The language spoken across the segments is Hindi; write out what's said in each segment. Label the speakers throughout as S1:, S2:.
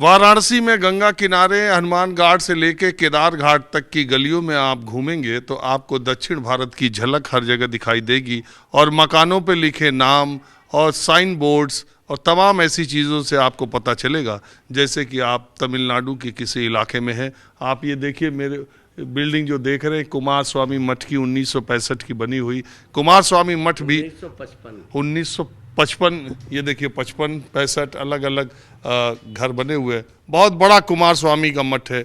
S1: वाराणसी में गंगा किनारे हनुमान घाट से लेकर केदार घाट तक की गलियों में आप घूमेंगे तो आपको दक्षिण भारत की झलक हर जगह दिखाई देगी। और मकानों पर लिखे नाम और साइन बोर्ड्स और तमाम ऐसी चीज़ों से आपको पता चलेगा जैसे कि आप तमिलनाडु के किसी इलाके में हैं। आप ये देखिए, मेरे बिल्डिंग जो देख रहे हैं कुमार स्वामी मठ की 1965 की बनी हुई। कुमार स्वामी मठ भी 1955, ये देखिए 55 65 अलग अलग घर बने हुए हैं। बहुत बड़ा कुमार स्वामी का मठ है।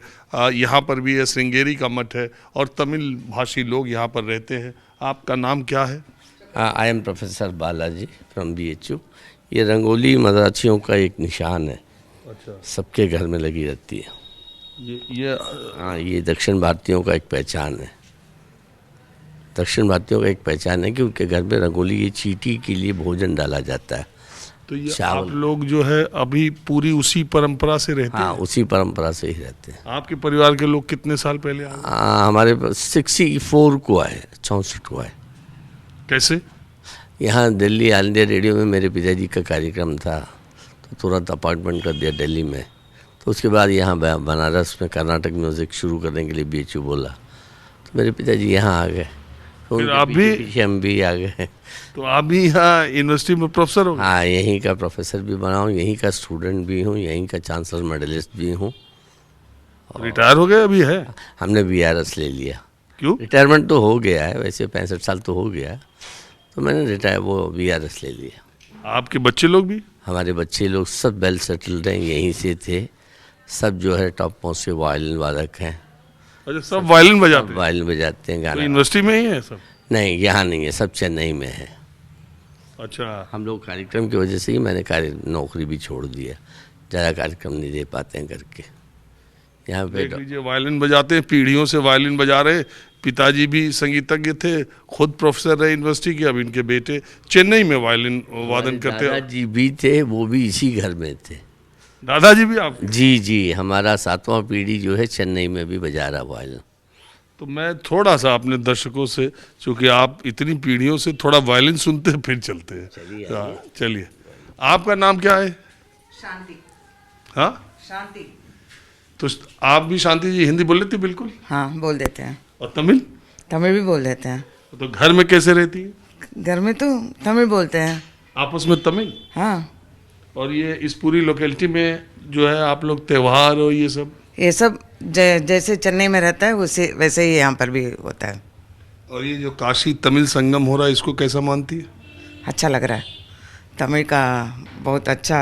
S1: यहाँ पर भी है, श्रृंगेरी का मठ है और तमिल भाषी लोग यहाँ पर रहते हैं। आपका नाम क्या है?
S2: I am professor Balaji from BHU। ये रंगोली मराठियों का एक निशान है।
S1: अच्छा,
S2: सबके घर में लगी रहती है। ये दक्षिण भारतीयों का एक पहचान है। दक्षिण भारतीयों का एक पहचान है कि उनके घर में रंगोली, ये चींटी के लिए भोजन डाला जाता है।
S1: तो ये आप लोग जो है अभी पूरी उसी परंपरा से रहते हैं?
S2: हाँ, उसी परंपरा से ही रहते हैं।
S1: आपके परिवार के लोग कितने साल पहले आए?
S2: हमारे 64 को आए, 64 को आए।
S1: कैसे?
S2: यहाँ दिल्ली ऑल इंडिया रेडियो में मेरे पिताजी का कार्यक्रम था तो तुरंत अपॉइंटमेंट कर दिया दिल्ली में। तो उसके बाद यहाँ बनारस में कर्नाटक म्यूज़िक शुरू करने के लिए BHU बोला तो मेरे पिताजी यहाँ आ गए।
S1: फिर आप भी?
S2: हम भी आ गए।
S1: तो आप भी यहाँ यूनिवर्सिटी में प्रोफेसर हो?
S2: हाँ, यहीं का प्रोफेसर भी बना हूँ, यहीं का स्टूडेंट भी हूँ, यहीं का चांसलर मेडलिस्ट भी हूँ।
S1: रिटायर हो गए अभी है?
S2: हमने VRS ले लिया।
S1: क्यों?
S2: रिटायरमेंट तो हो गया है, वैसे 65 साल तो हो गया है, तो मैंने VRS ले लिया।
S1: आपके बच्चे लोग भी?
S2: हमारे बच्चे लोग सब वेल सेटल्ड हैं, यहीं से थे। सब जो है टॉप मोस्ट के वायलिन वादक हैं।
S1: अच्छा, सब वायलिन बजाते हैं?
S2: वायलिन बजाते हैं,
S1: तो
S2: गाना।
S1: यूनिवर्सिटी में ही है सब?
S2: नहीं, यहाँ नहीं है, सब चेन्नई में है।
S1: अच्छा,
S2: हम लोग कार्यक्रम की वजह से ही मैंने नौकरी भी छोड़ दिया, ज़्यादा कार्यक्रम नहीं दे पाते हैं करके। यहाँ पे
S1: देख लीजिए, वायलिन बजाते हैं, पीढ़ियों से वायलिन बजा रहे। पिताजी भी संगीतज्ञ थे, खुद प्रोफेसर रहे यूनिवर्सिटी के। अब इनके बेटे चेन्नई में वायलिन वादन करते हैं।
S2: दादाजी भी थे, वो भी इसी घर में थे।
S1: दादाजी भी आप?
S2: जी, हमारा 7वां पीढ़ी जो है चेन्नई में भी बजा रहा वायलिन।
S1: तो मैं थोड़ा सा अपने दर्शकों से, चूंकि आप इतनी पीढ़ियों से, थोड़ा वायलिन सुनते हैं फिर चलते हैं। चलिए, आपका नाम क्या है?
S3: शांति।
S1: हाँ,
S3: शांति।
S1: तो आप भी शांति जी हिंदी बोल लेती? बिल्कुल।
S3: हाँ, बोल देते हैं।
S1: और तमिल?
S3: तमिल भी बोल देते हैं।
S1: तो घर में कैसे रहती है?
S3: घर में तो तमिल बोलते हैं।
S1: आपस में तमिल?
S3: हाँ।
S1: और ये इस पूरी लोकेलिटी में जो है आप लोग त्योहार और ये सब
S3: जैसे चेन्नई में रहता है वैसे ही यहाँ पर भी होता है।
S1: और ये जो काशी तमिल संगम हो रहा है, इसको कैसा मानती है?
S3: अच्छा लग रहा है। तमिल का बहुत अच्छा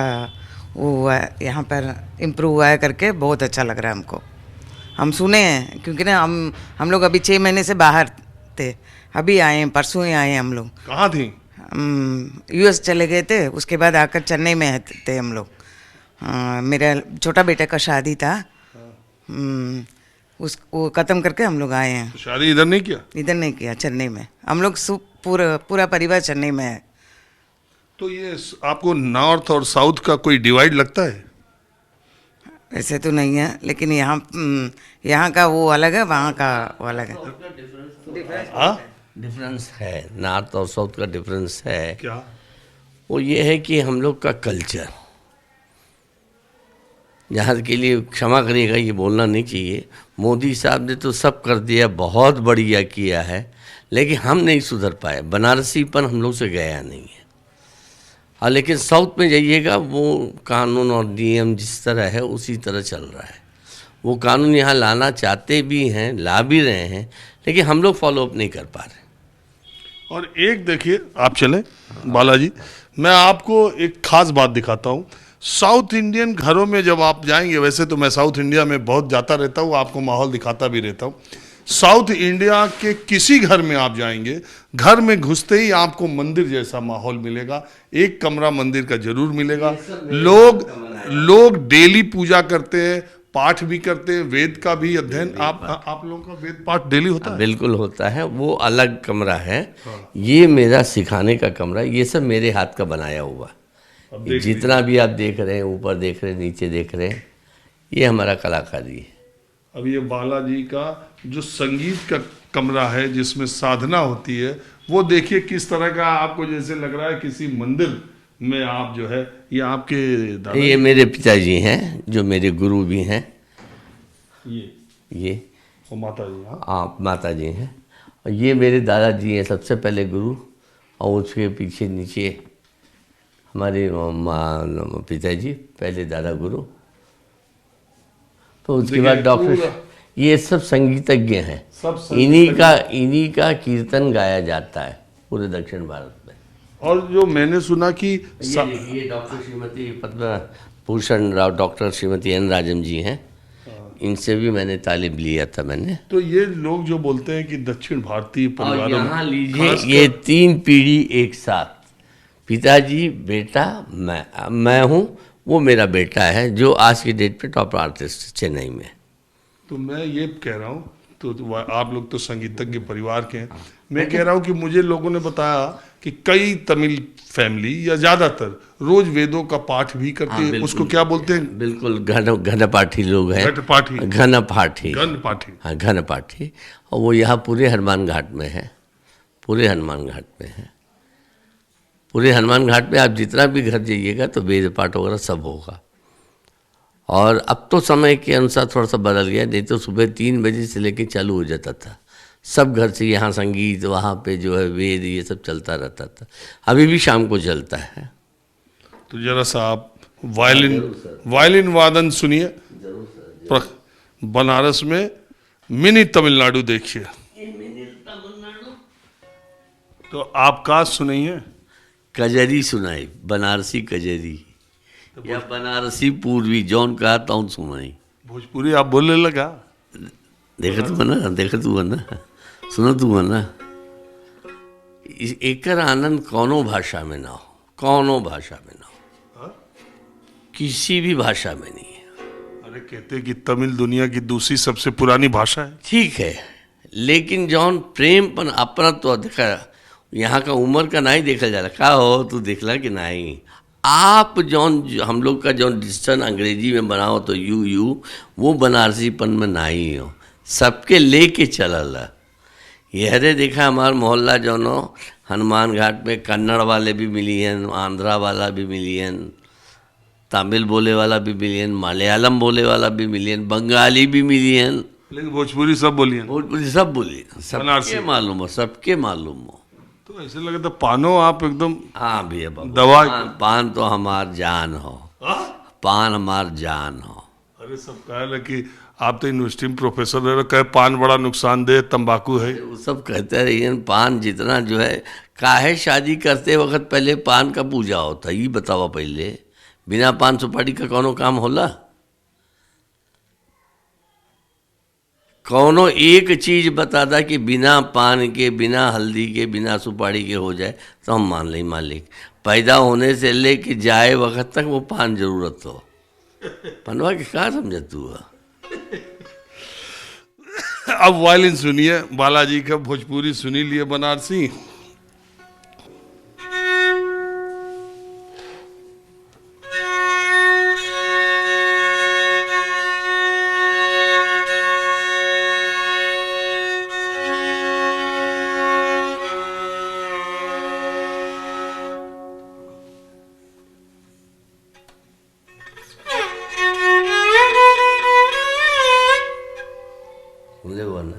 S3: वो हुआ है, यहाँ पर इम्प्रूव हुआ है करके बहुत अच्छा लग रहा है हमको। हम सुने हैं क्योंकि ना हम लोग अभी 6 महीने से बाहर थे, अभी आए हैं, परसों ही आए हैं हम लोग।
S1: कहाँ थी?
S3: US चले गए थे, उसके बाद आकर चेन्नई में थे हम लोग। मेरा छोटा बेटे का शादी था, उसको ख़त्म करके हम लोग आए हैं।
S1: तो शादी इधर नहीं किया?
S3: इधर नहीं किया, चेन्नई में। हम लोग पूरा परिवार चेन्नई में है।
S1: तो ये आपको नॉर्थ और साउथ का कोई डिवाइड लगता है?
S3: ऐसे तो नहीं है, लेकिन यहाँ का वो अलग है, वहाँ का वो अलग है।
S1: हाँ,
S2: डिफरेंस है, नॉर्थ और साउथ का डिफरेंस है।
S1: क्या?
S2: वो ये है कि हम लोग का कल्चर, जहाँ के लिए क्षमा करिएगा ये बोलना नहीं चाहिए, मोदी साहब ने तो सब कर दिया, बहुत बढ़िया किया है, लेकिन हम नहीं सुधर पाए। बनारसीपन हम लोग से गया नहीं है। हाँ, लेकिन साउथ में जाइएगा, वो कानून और नियम जिस तरह है उसी तरह चल रहा है। वो कानून यहाँ लाना चाहते भी हैं, ला भी रहे हैं, लेकिन हम लोग फॉलो अप नहीं कर पा रहे।
S1: और एक देखिए, आप चले बालाजी, मैं आपको एक खास बात दिखाता हूँ। साउथ इंडियन घरों में जब आप जाएंगे, वैसे तो मैं साउथ इंडिया में बहुत जाता रहता हूँ, आपको माहौल दिखाता भी रहता हूँ। साउथ इंडिया के किसी घर में आप जाएंगे, घर में घुसते ही आपको मंदिर जैसा माहौल मिलेगा। एक कमरा मंदिर का जरूर मिलेगा। लोग डेली पूजा करते हैं, पाठ भी करते हैं, वेद का भी अध्ययन। आप लोगों का वेद पाठ डेली होता है?
S2: बिल्कुल होता है, वो अलग कमरा है। ये मेरा सिखाने का कमरा है, ये सब मेरे हाथ का बनाया हुआ। जितना भी आप देख रहे हैं, ऊपर देख रहे हैं, नीचे देख रहे हैं, ये हमारा कलाकारी है।
S1: अब ये बालाजी का जो संगीत का कमरा है जिसमें साधना होती है, वो देखिए किस तरह का आपको जैसे लग रहा है किसी मंदिर में आप जो है ये आपके दादा
S2: ये मेरे पिताजी हैं जो मेरे गुरु भी हैं। ये
S1: और माता जी। हाँ,
S2: आप माता जी हैं और ये मेरे दादाजी हैं सबसे पहले गुरु, और उसके पीछे नीचे हमारे पिताजी पहले दादा गुरु, तो उसके बाद डॉक्टर। ये सब संगीतज्ञ हैं,
S1: सब
S2: इन्हीं का कीर्तन गाया जाता है पूरे दक्षिण भारत में।
S1: और जो मैंने सुना कि
S2: ये doctor Shrimati Padma Bhushan Rao, doctor Shrimati N राजम जी हैं, इनसे भी मैंने तालीम लिया था मैंने।
S1: तो ये लोग जो बोलते हैं कि दक्षिण भारतीय
S2: और
S1: परिवारों
S2: यहाँ
S1: में
S2: लीजिए ये 3 पीढ़ी एक साथ, पिताजी, बेटा, मैं हूँ, वो मेरा बेटा है जो आज की डेट पे टॉप आर्टिस्ट चेन्नई में।
S1: तो मैं ये कह रहा हूँ, तो आप लोग तो संगीतज्ञ परिवार के हैं, मैं कह रहा हूँ कि मुझे लोगों ने बताया कि कई तमिल फैमिली या ज़्यादातर रोज वेदों का पाठ भी करते हैं। उसको क्या बोलते हैं?
S2: बिल्कुल घन पाठी लोग हैं।
S1: घट पाठी,
S2: घन पाठी,
S1: घन पाठी।
S2: हाँ घन पाठी। और वो यहाँ पूरे हनुमान घाट में है, पूरे हनुमान घाट में है। पूरे हनुमान घाट में आप जितना भी घर जाइएगा तो वेद पाठ वगैरह सब होगा। और अब तो समय के अनुसार थोड़ा सा बदल गया, नहीं तो सुबह 3 बजे से लेके चालू हो जाता था सब घर से, यहाँ संगीत, वहाँ पे जो है वेद, ये सब चलता रहता था। अभी भी शाम को चलता है।
S1: तो जरा सा आप वायलिन वादन सुनिए। बनारस में मिनी तमिलनाडु देखिए। तो आप का सुनिए।
S2: कजरी सुनाई, बनारसी कजरी या बनारसी पूर्वी, जौन कहा तौन सुनाई।
S1: भोजपुरी आप बोलने लगा?
S2: देखा तू ना, सुनो तू ना। एकर आनंद कौनो भाषा में ना हो, कौनो भाषा में ना हो, किसी भी भाषा में नहीं है।
S1: अरे कहते कि तमिल दुनिया की दूसरी सबसे पुरानी भाषा है। ठीक
S2: है, लेकिन जौन प्रेम पन अपना तो देखा, यहाँ का उम्र का नहीं देखा जा रहा। का हो तू देखला कि नहीं? आप जौन हम लोग का जौन डिस्टन अंग्रेजी में बनाओ तो यू वो बनारसीपन में नहीं हो, सबके लेके चलल। ये हरे देखा हमार मोहल्ला जौनो हनुमान घाट में कन्नड़ वाले भी मिली हैं, आंध्रा वाला भी मिली हैं, तमिल बोले वाला भी मिली हैं, मलयालम बोले वाला भी मिली हैं, बंगाली भी मिली हैं,
S1: लेकिन भोजपुरी सब बोली हैं।
S2: भोजपुरी सब बोली, सबके मालूम हो, सबके मालूम हो।
S1: तो ऐसे लगे तो पानो आप एकदम।
S2: हाँ भैया बाबू,
S1: दवा
S2: पान तो हमार जान हो, पान हमार जान हो।
S1: अरे सब कहे कि आप तो यूनिवर्सिटी में प्रोफेसर रहे, कहे पान बड़ा नुकसानदेह तंबाकू है।
S2: वो सब कहते रहिए पान जितना जो है, काहे शादी करते वक्त पहले पान का पूजा होता, ये बतावा पहले। बिना पान सुपारी का कौनो काम होला? कौनो एक चीज बता दा कि बिना पान के, बिना हल्दी के, बिना सुपारी के हो जाए तो हम मान लें मालिक। पैदा होने से लेके जाए वक्त तक वो पान जरूरत हो। पनवा के क्या समझ तू?
S1: अब वायलिन सुनिए बालाजी का, भोजपुरी सुनी लिए बनारसी।
S2: समझे वो ना?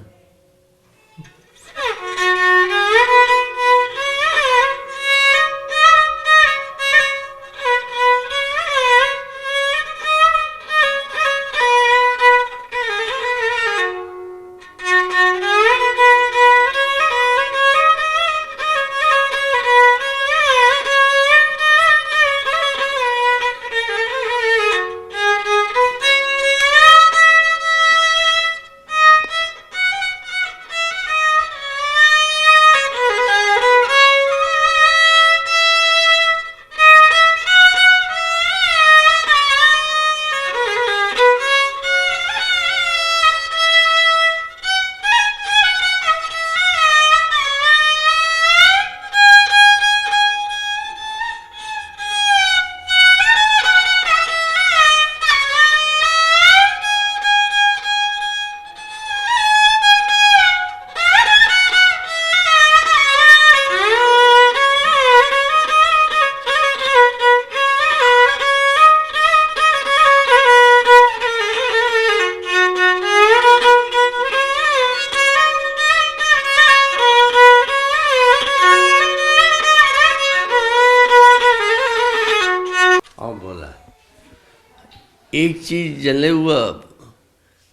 S2: एक चीज जले हुआ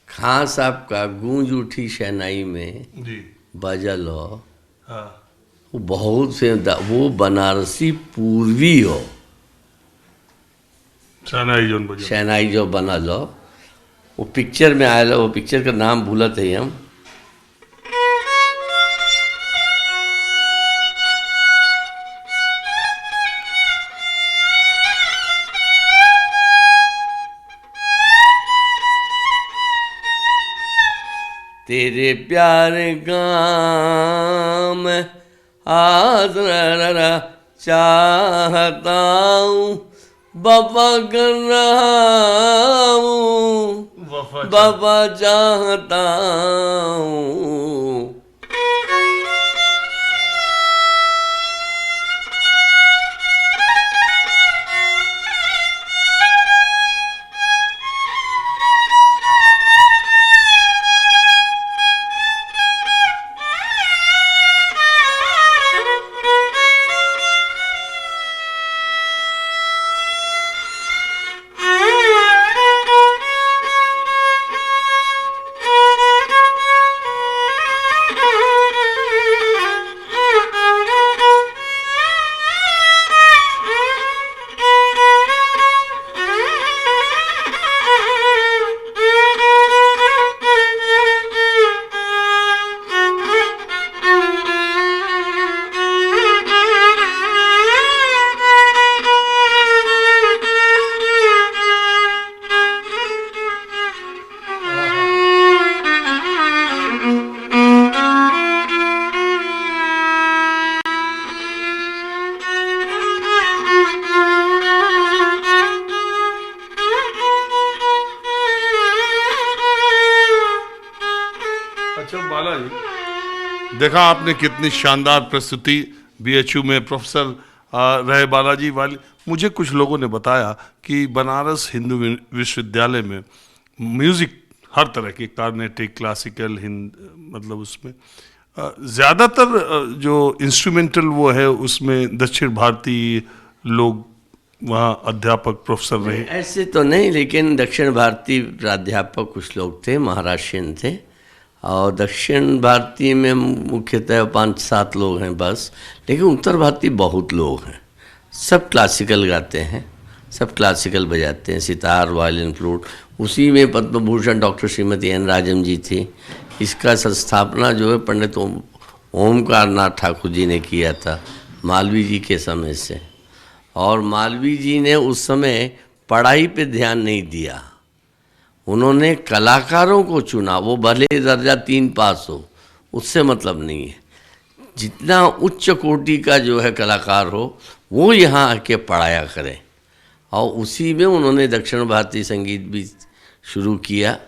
S2: खां साहब का गूंज उठी शहनाई में
S1: जी।
S2: बाजा लो,
S1: हाँ।
S2: वो बहुत से वो बनारसी पूर्वी हो,
S1: शहनाई जोन बजा।
S2: शहनाई जो बना लो, वो पिक्चर में आया, वो पिक्चर का नाम भूलत है हम। तेरे प्यार गाम आज चाहता हूँ, बाबा कर रहा हूँ, बाबा चाहता हूँ।
S1: अच्छा बालाजी, देखा आपने कितनी शानदार प्रस्तुति बीएचयू में प्रोफेसर रहे बालाजी वाली। मुझे कुछ लोगों ने बताया कि बनारस हिंदू विश्वविद्यालय में म्यूजिक हर तरह की, कार्नेटिक, क्लासिकल, मतलब उसमें ज़्यादातर जो इंस्ट्रूमेंटल वो है उसमें दक्षिण भारतीय लोग वहाँ अध्यापक प्रोफेसर रहे।
S2: ऐसे तो नहीं, लेकिन दक्षिण भारतीय प्राध्यापक कुछ लोग थे, महाराष्ट्रियन थे, और दक्षिण भारतीय में मुख्यतः 5-7 लोग हैं बस, लेकिन उत्तर भारतीय बहुत लोग हैं। सब क्लासिकल गाते हैं, सब क्लासिकल बजाते हैं, सितार, वायलिन, फ्लूट। उसी में पद्म भूषण डॉक्टर श्रीमती एन राजम जी थी। इसका संस्थापना जो है पंडित ओमकार नाथ ठाकुर जी ने किया था मालवीय जी के समय से। और मालवीय जी ने उस समय पढ़ाई पे ध्यान नहीं दिया, उन्होंने कलाकारों को चुना। वो भले दर्जा 3 पास हो, उससे मतलब नहीं है, जितना उच्च कोटि का जो है कलाकार हो वो यहाँ आके पढ़ाया करे। और उसी में उन्होंने दक्षिण भारतीय संगीत भी शुरू किया।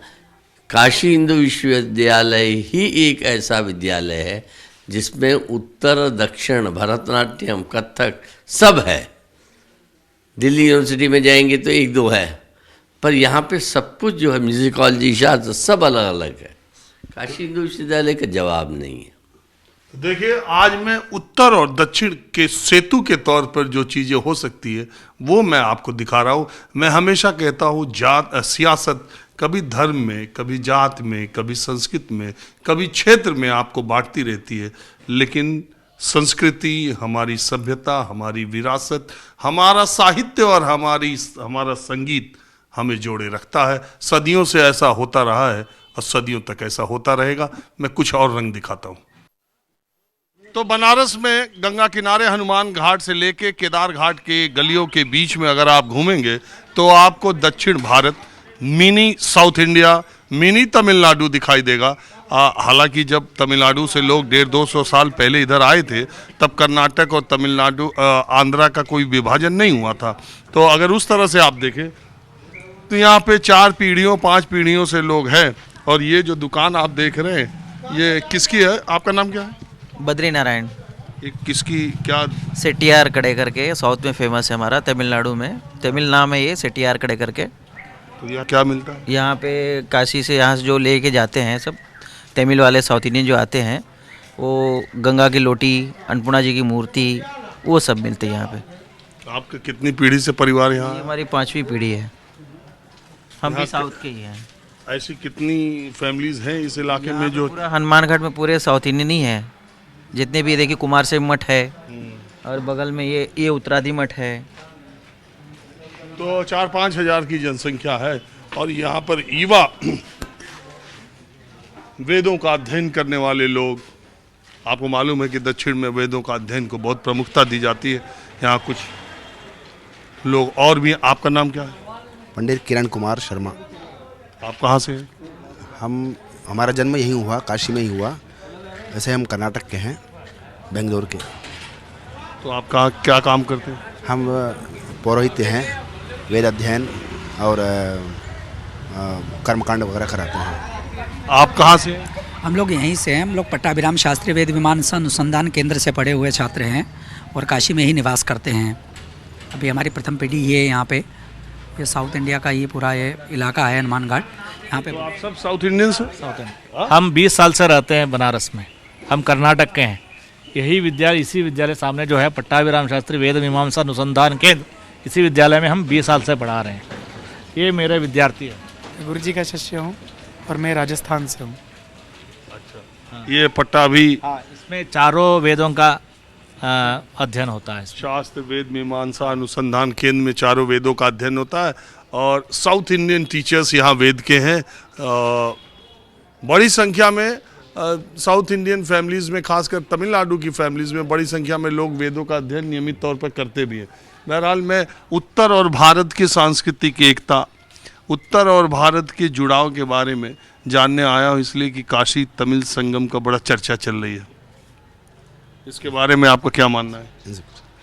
S2: काशी हिंदू विश्वविद्यालय ही एक ऐसा विद्यालय है जिसमें उत्तर दक्षिण भरतनाट्यम, कथक सब है। दिल्ली यूनिवर्सिटी में जाएंगे तो 1-2 है, पर यहाँ पे सब कुछ जो है म्यूजिकोलॉजी, शास्त्र सब अलग अलग है। काशी हिंदू विश्वविद्यालय का जवाब नहीं है।
S1: देखिए, आज मैं उत्तर और दक्षिण के सेतु के तौर पर जो चीज़ें हो सकती है वो मैं आपको दिखा रहा हूँ। मैं हमेशा कहता हूँ सियासत कभी धर्म में, कभी जात में, कभी संस्कृति में, कभी क्षेत्र में आपको बांटती रहती है, लेकिन संस्कृति, हमारी सभ्यता, हमारी विरासत, हमारा साहित्य और हमारा संगीत हमें जोड़े रखता है। सदियों से ऐसा होता रहा है और सदियों तक ऐसा होता रहेगा। मैं कुछ और रंग दिखाता हूँ। तो बनारस में गंगा किनारे हनुमान घाट से लेके केदार घाट के गलियों के बीच में अगर आप घूमेंगे तो आपको दक्षिण Bharat, mini south India, mini Tamil Nadu दिखाई देगा। हालांकि जब तमिलनाडु से लोग 150-200 साल पहले इधर आए थे तब कर्नाटक और तमिलनाडु, आंध्रा का कोई विभाजन नहीं हुआ था। तो अगर उस तरह से आप देखें तो यहाँ पे 4 पीढ़ियों 5 पीढ़ियों से लोग हैं। और ये जो दुकान आप देख रहे हैं ये किसकी है? आपका नाम क्या है?
S4: बद्री नारायण।
S1: ये किसकी, क्या?
S4: सेटियार कड़े करके साउथ में फेमस है हमारा, तमिलनाडु में। तमिल नाम है ये, सेटियार कड़े करके।
S1: तो यहाँ क्या मिलता है?
S4: यहाँ पे काशी से यहाँ से जो लेके जाते हैं सब तमिल वाले, साउथ इंडियन जो आते हैं, वो गंगा की लोटी, अन्नपूर्णा जी की मूर्ति, वो सब मिलते हैं यहाँ पे।
S1: आपके कितनी पीढ़ी से परिवार यहाँ
S4: ये
S1: है?
S4: हमारी 5वीं पीढ़ी है। हम
S1: यहाँ
S4: भी साउथ के ही हैं।
S1: ऐसी कितनी फैमिलीज हैं इस इलाके में जो
S4: पूरा हनुमानगढ़ में पूरे साउथ इंडियन ही है, जितने भी देखिए कुमार से मठ है और बगल में ये उत्तरादी मठ है।
S1: तो 4-5 हजार की जनसंख्या है और यहाँ पर ईवा वेदों का अध्ययन करने वाले लोग, आपको मालूम है कि दक्षिण में वेदों का अध्ययन को बहुत प्रमुखता दी जाती है। यहाँ कुछ लोग और भी। आपका नाम क्या है?
S5: पंडित किरण कुमार शर्मा।
S1: आप कहाँ से हैं?
S5: हमारा जन्म यहीं हुआ, काशी में ही हुआ। वैसे हम कर्नाटक के हैं, बेंगलोर के।
S1: तो आप कहाँ क्या काम करते हैं?
S5: हम पौरोहित्य हैं, वेद अध्ययन और कर्मकांड वगैरह कराते हैं।
S1: आप कहाँ से हैं?
S6: हम लोग यहीं से हैं। हम लोग पट्टाभिराम शास्त्री वेद मीमांसा अनुसंधान केंद्र से पढ़े हुए छात्र हैं और काशी में ही निवास करते हैं। अभी हमारी प्रथम पीढ़ी ये यहाँ पे, ये साउथ इंडिया का ये पूरा ये इलाका है हनुमानगढ़, यहाँ पे।
S1: तो आप सब साउथ इंडियंस हैं?
S7: South Indian. हम 20 साल से रहते हैं बनारस में। हम कर्नाटक के हैं। यही विद्यालय, इसी विद्यालय सामने जो है पट्टाभिराम शास्त्री वेद मीमांसा अनुसंधान केंद्र, इसी विद्यालय में हम 20 साल से पढ़ा रहे हैं। ये मेरे विद्यार्थी हैं।
S8: गुरु जी का शिष्य हूँ और मैं राजस्थान से हूँ।
S1: ये पट्टा भी
S7: हाँ, इसमें चारों वेदों का अध्ययन होता है।
S1: शास्त्र वेद मीमांसा अनुसंधान केंद्र में चारों वेदों का अध्ययन होता है और साउथ इंडियन टीचर्स यहाँ वेद के हैं। बड़ी संख्या में साउथ इंडियन फैमिलीज़ में, खासकर तमिलनाडु की फैमिलीज़ में बड़ी संख्या में लोग वेदों का अध्ययन नियमित तौर पर करते भी हैं। बहरहाल मैं उत्तर और भारत की सांस्कृतिक एकता, उत्तर और भारत के जुड़ाव के बारे में जानने आया हूँ, इसलिए कि काशी तमिल संगम का बड़ा चर्चा चल रही है। इसके बारे में आपका क्या मानना है?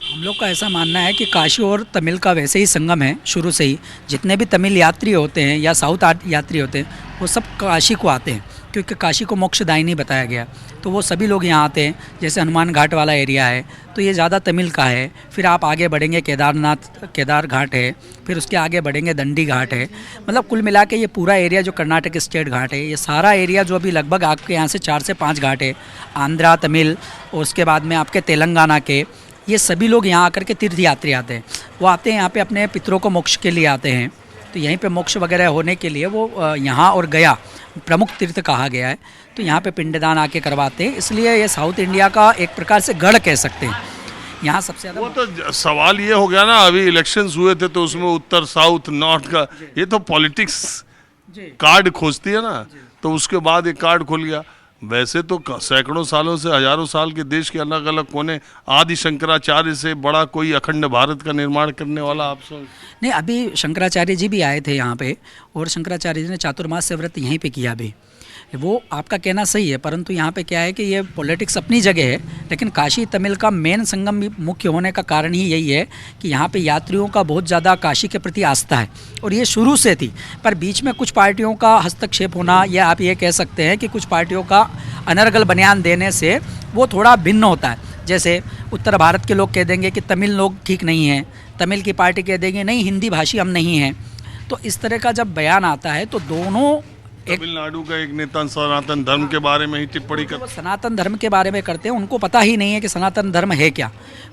S6: हम लोग का ऐसा मानना है कि काशी और तमिल का वैसे ही संगम है शुरू से ही। जितने भी तमिल यात्री होते हैं या साउथ यात्री होते हैं वो सब काशी को आते हैं, क्योंकि काशी को मोक्षदायिनी बताया गया, तो वो सभी लोग यहाँ आते हैं। जैसे हनुमान घाट वाला एरिया है तो ये ज़्यादा तमिल का है। फिर आप आगे बढ़ेंगे केदार घाट है, फिर उसके आगे बढ़ेंगे दंडी घाट है। मतलब कुल मिला के ये पूरा एरिया जो कर्नाटक स्टेट घाट है, ये सारा एरिया जो अभी लगभग आपके यहाँ से 4 से 5 घाट है, आंध्रा, तमिल और उसके बाद में आपके तेलंगाना के, ये सभी लोग यहाँ आकर के तीर्थ यात्री आते हैं। वो आते हैं यहाँ पे अपने पितरों को मोक्ष के लिए आते हैं, तो यहीं पे मोक्ष वगैरह होने के लिए वो यहाँ और गया प्रमुख तीर्थ कहा गया है, तो यहाँ पे पिंडदान आके करवाते हैं। इसलिए ये साउथ इंडिया का एक प्रकार से गढ़ कह सकते हैं। यहाँ सबसे ज़्यादा
S1: वो तो सवाल ये हो गया ना, अभी इलेक्शंस हुए थे तो उसमें उत्तर साउथ नॉर्थ का, ये तो पॉलिटिक्स कार्ड खोजती है ना, तो उसके बाद एक कार्ड खुल गया। वैसे तो सैकड़ों सालों से, हजारों साल के देश के अलग अलग कोने, आदि शंकराचार्य से बड़ा कोई अखंड भारत का निर्माण करने वाला आप सब
S6: नहीं। अभी शंकराचार्य जी भी आए थे यहाँ पे और शंकराचार्य जी ने चातुर्मास से व्रत यहीं पे किया भी। वो आपका कहना सही है, परंतु यहाँ पे क्या है कि ये पॉलिटिक्स अपनी जगह है, लेकिन काशी तमिल का मेन संगम भी मुख्य होने का कारण ही यही है कि यहाँ पे यात्रियों का बहुत ज़्यादा काशी के प्रति आस्था है और ये शुरू से थी। पर बीच में कुछ पार्टियों का हस्तक्षेप होना, या आप ये कह सकते हैं कि कुछ पार्टियों का अनर्गल बयान देने से वो थोड़ा भिन्न होता है। जैसे उत्तर भारत के लोग कह देंगे कि तमिल लोग ठीक नहीं हैं, तमिल की पार्टी कह देंगे नहीं हिंदी भाषी हम नहीं हैं। तो इस तरह का जब बयान आता है तो दोनों,
S1: तमिलनाडु का एक नेता सनातन धर्म के बारे में ही टिप्पणी कर,
S6: वो सनातन धर्म के बारे में करते हैं, उनको पता ही नहीं है कि सनातन धर्म है क्या।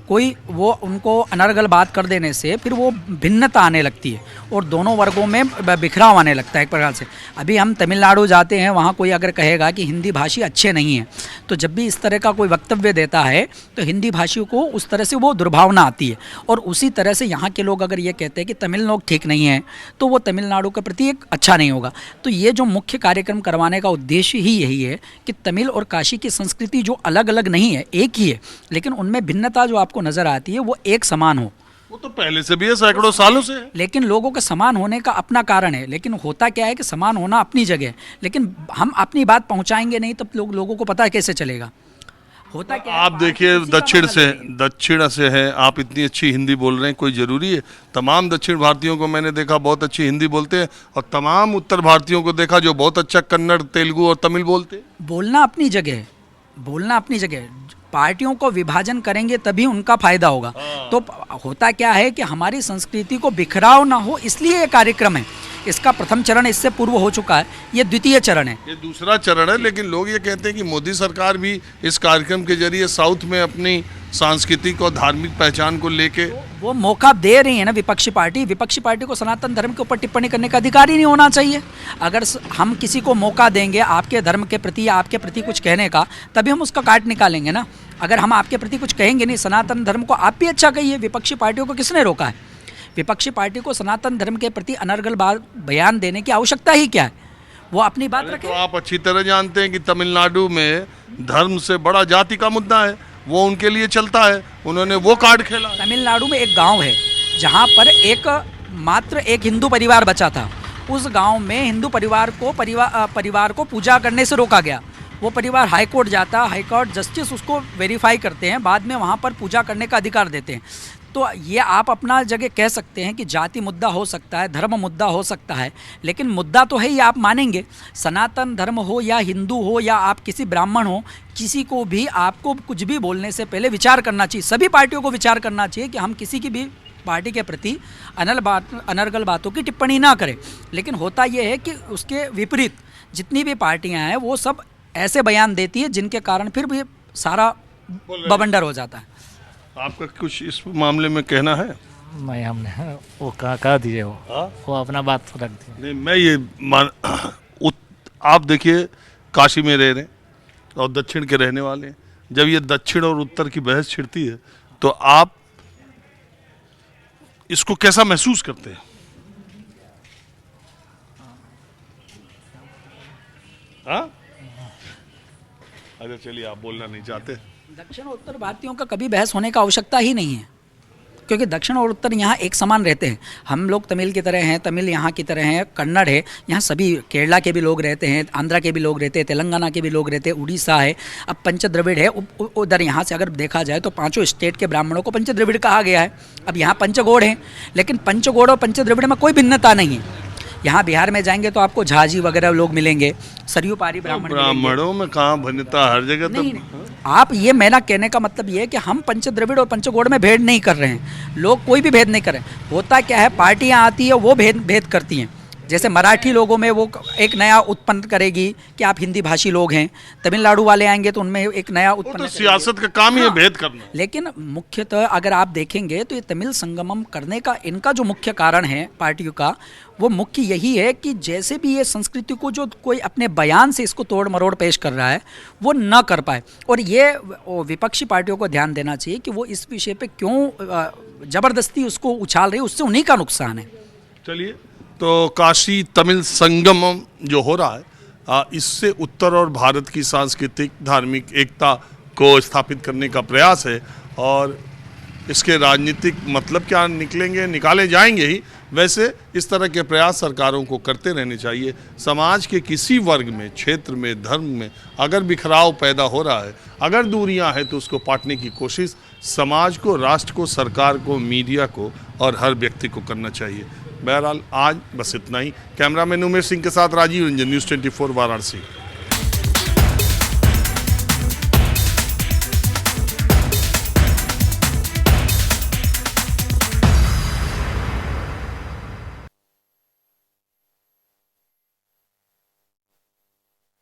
S6: कोई वो उनको अनर्गल बात कर देने से फिर वो भिन्नता आने लगती है और दोनों वर्गों में बिखराव आने लगता है एक प्रकार से। अभी हम तमिलनाडु जाते हैं, वहाँ कोई अगर कहेगा कि हिंदी भाषी अच्छे नहीं हैं, तो जब भी इस तरह का कोई वक्तव्य देता है तो हिंदी भाषियों को उस तरह से वो दुर्भावना आती है। और उसी तरह से यहाँ के लोग अगर ये कहते हैं कि तमिल लोग ठीक नहीं हैं, तो वो तमिलनाडु के प्रति एक अच्छा नहीं होगा। तो ये जो मुख्य कार्यक्रम करवाने का उद्देश्य ही यही है कि तमिल और काशी की संस्कृति जो अलग अलग नहीं है, एक ही है, लेकिन उनमें भिन्नता जो आपको नजर आती है वो एक समान हो।
S1: वो तो पहले से भी है, सैकड़ों सालों से है।
S6: लेकिन लोगों के समान होने का अपना कारण है। लेकिन होता क्या है कि समान होना अपनी जगह है, लेकिन हम अपनी बात पहुंचाएंगे नहीं तब लोगों को पता कैसे चलेगा। होता क्या है,
S1: आप देखिए दक्षिण से हैं, आप इतनी अच्छी हिंदी बोल रहे हैं, कोई ज़रूरी है? तमाम दक्षिण भारतीयों को मैंने देखा बहुत अच्छी हिंदी बोलते हैं और तमाम उत्तर भारतीयों को देखा जो बहुत अच्छा कन्नड़, तेलुगु और तमिल बोलते हैं।
S6: बोलना अपनी जगह है, बोलना अपनी जगह है। पार्टियों को विभाजन करेंगे तभी उनका फायदा होगा। तो होता क्या है कि हमारी संस्कृति को बिखराव ना हो, इसलिए ये कार्यक्रम है। इसका प्रथम चरण इससे पूर्व हो चुका है, ये द्वितीय चरण है,
S1: ये दूसरा चरण है। लेकिन लोग ये कहते हैं कि मोदी सरकार भी इस कार्यक्रम के जरिए साउथ में अपनी सांस्कृतिक और धार्मिक पहचान को लेके?
S6: वो मौका दे रही है ना विपक्षी पार्टी को सनातन धर्म के ऊपर टिप्पणी करने का अधिकार ही नहीं होना चाहिए। अगर हम किसी को मौका देंगे आपके धर्म के प्रति या आपके प्रति कुछ कहने का, तभी हम उसका काट निकालेंगे ना। अगर हम आपके प्रति कुछ कहेंगे नहीं, सनातन धर्म को आप भी अच्छा कहिए। विपक्षी पार्टियों को किसने रोका है? विपक्षी पार्टी को सनातन धर्म के प्रति अनर्गल बयान देने की आवश्यकता ही क्या है? वो अपनी बात रखें।
S1: तो आप अच्छी तरह जानते हैं कि तमिलनाडु में धर्म से बड़ा जाति का मुद्दा है, वो उनके लिए चलता है, उन्होंने वो कार्ड खेला।
S6: तमिलनाडु में एक गांव है जहां पर मात्र एक हिंदू परिवार बचा था। उस गांव में हिंदू परिवार को पूजा करने से रोका गया। वो परिवार हाई कोर्ट जाता, हाई कोर्ट जस्टिस उसको वेरीफाई करते हैं, बाद में वहाँ पर पूजा करने का अधिकार देते हैं। तो ये आप अपना जगह कह सकते हैं कि जाति मुद्दा हो सकता है, धर्म मुद्दा हो सकता है, लेकिन मुद्दा तो है ही। आप मानेंगे सनातन धर्म हो या हिंदू हो या आप किसी ब्राह्मण हो, किसी को भी आपको कुछ भी बोलने से पहले विचार करना चाहिए। सभी पार्टियों को विचार करना चाहिए कि हम किसी की भी पार्टी के प्रति अनर्गल बातों की टिप्पणी ना करें। लेकिन होता यह है कि उसके विपरीत जितनी भी पार्टियां हैं वो सब ऐसे बयान देती है जिनके कारण फिर भी सारा बवंडर हो जाता है।
S1: आपका कुछ इस मामले में कहना है?
S7: नहीं, हमने वो कहा दीजिए, वो अपना बात रख दिए।
S1: नहीं, मैं ये आप देखिए काशी में रह रहे हैं और दक्षिण के रहने वाले हैं। जब ये दक्षिण और उत्तर की बहस छिड़ती है तो आप इसको कैसा महसूस करते हैं? हाँ? अच्छा चलिए, आप बोलना नहीं चाहते।
S6: दक्षिण और उत्तर भारतीयों का कभी बहस होने का आवश्यकता ही नहीं है, क्योंकि दक्षिण और उत्तर यहाँ एक समान रहते हैं। हम लोग तमिल की तरह हैं, तमिल यहाँ की तरह हैं, कन्नड़ है, यहाँ सभी केरला के भी लोग रहते हैं, आंध्रा के भी लोग रहते हैं, तेलंगाना के भी लोग रहते हैं, उड़ीसा है, अब पंचद्रविड़ है। उधर यहाँ से अगर देखा जाए तो 5 स्टेट के ब्राह्मणों को पंचद्रविड़ कहा गया है। अब यहाँ पंचगोड़ हैं, लेकिन पंचगोड़ और पंचद्रविड़ में कोई भिन्नता नहीं है। यहाँ बिहार में जाएंगे तो आपको झाजी वगैरह लोग मिलेंगे, सरयू पारी
S1: ब्राह्मणों में कहाँ भिन्नता, हर जगह तो
S6: नहीं। आप ये मेरा कहने का मतलब ये है कि हम पंचद्रविड़ और पंचगोड़ में भेद नहीं कर रहे हैं, लोग कोई भी भेद नहीं कर रहे हैं। होता क्या है, पार्टियां आती है वो भेद करती हैं। जैसे मराठी लोगों में वो एक नया उत्पन्न करेगी कि आप हिंदी भाषी लोग हैं, तमिलनाडु वाले आएंगे तो उनमें एक नया उत्पन्न
S1: तो सियासत का काम ही है भेद करना।
S6: लेकिन मुख्यतः अगर आप देखेंगे तो ये तमिल संगमम करने का इनका जो मुख्य कारण है पार्टियों का, वो मुख्य यही है कि जैसे भी ये संस्कृति को जो कोई अपने बयान से इसको तोड़ मरोड़ पेश कर रहा है वो न कर पाए। और ये विपक्षी पार्टियों को ध्यान देना चाहिए कि वो इस विषय पे क्यों ज़बरदस्ती उसको उछाल रही है, उससे उन्हीं का नुकसान है।
S1: चलिए, तो काशी तमिल संगमम जो हो रहा है, इससे उत्तर और भारत की सांस्कृतिक धार्मिक एकता को स्थापित करने का प्रयास है, और इसके राजनीतिक मतलब क्या निकाले जाएंगे ही। वैसे इस तरह के प्रयास सरकारों को करते रहने चाहिए। समाज के किसी वर्ग में, क्षेत्र में, धर्म में अगर बिखराव पैदा हो रहा है, अगर दूरियां हैं, तो उसको पाटने की कोशिश समाज को, राष्ट्र को, सरकार को, मीडिया को और हर व्यक्ति को करना चाहिए। बहरहाल आज बस इतना ही। कैमरामैन उमेश सिंह के साथ राजीव रंजन, न्यूज़ 24 वाराणसी।